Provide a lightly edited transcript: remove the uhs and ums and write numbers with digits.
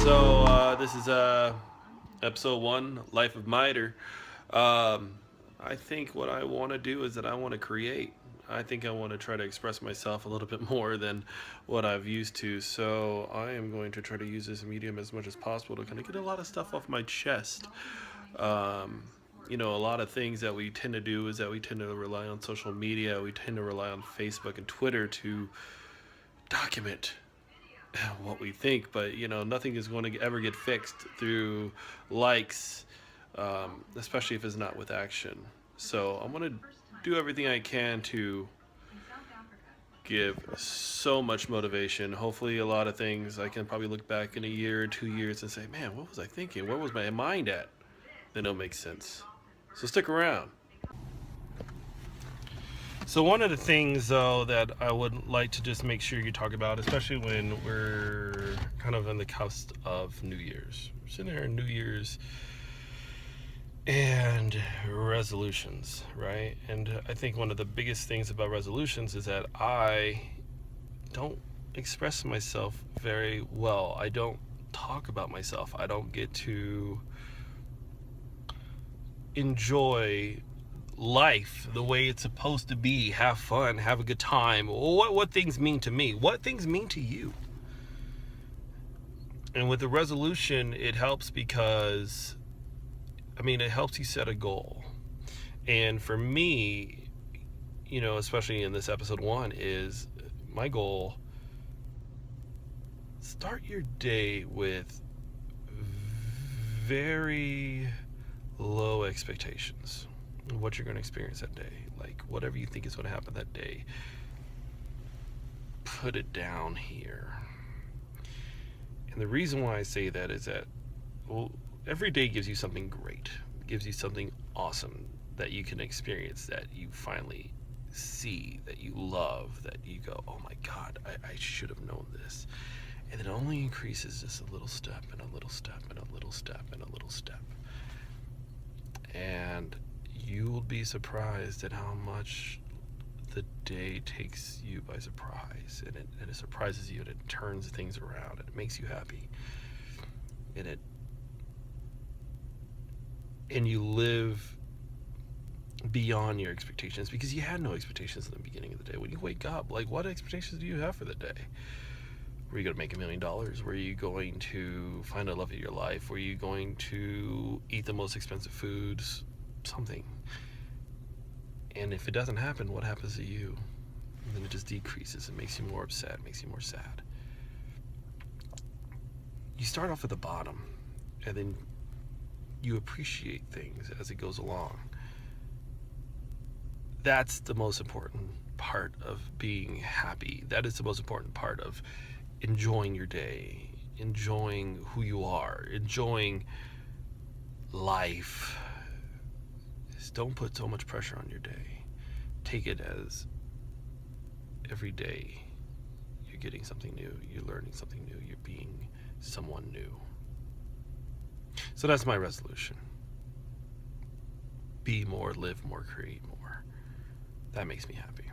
This is episode 1, Life of Miter. I think what I want to do is that I want to create. I think I want to try to express myself a little bit more than what I've used to. So I am going to try to use this medium as much as possible to kind of get a lot of stuff off my chest. A lot of things that we tend to do is that we tend to rely on social media. We tend to rely on Facebook and Twitter to document what we think, but nothing is going to ever get fixed through likes, especially if it's not with action. So I'm going to do everything I can to give so much motivation. Hopefully a lot of things I can probably look back in a year or 2 years and say, man, what was I thinking? Where was my mind at? Then it'll make sense. So stick around. So one of the things, though, that I would like to just make sure you talk about, especially when we're kind of on the cusp of New Year's. We're sitting there in New Year's and resolutions, right? And I think one of the biggest things about resolutions is that I don't express myself very well. I don't talk about myself. I don't get to enjoy life the way it's supposed to be, have fun, have a good time. What things mean to me, what things mean to you. And with the resolution, it helps because it helps you set a goal. And for me, especially in this episode 1, is my goal: start your day with very low expectations of what you're going to experience that day. Like, whatever you think is going to happen that day, put it down here. And the reason why I say that is that, every day gives you something great, gives you something awesome that you can experience, that you finally see, that you love, that you go, oh my God, I should have known this. And it only increases just a little step and a little step and a little step and a little step. And you will be surprised at how much the day takes you by surprise, and it surprises you, and it turns things around, and it makes you happy, and you live beyond your expectations, because you had no expectations in the beginning of the day. When you wake up, like, what expectations do you have for the day? Were you going to make $1 million? Were you going to find a love of your life? Were you going to eat the most expensive foods? Something. And if it doesn't happen, what happens to you? And then it just decreases. It makes you more upset, makes you more sad. You start off at the bottom, and then you appreciate things as it goes along. That's the most important part of being happy. That is the most important part of enjoying your day, enjoying who you are, enjoying life. Just don't put so much pressure on your day. Take it as every day you're getting something new, you're learning something new, you're being someone new. So that's my resolution. Be more, live more, create more. That makes me happy.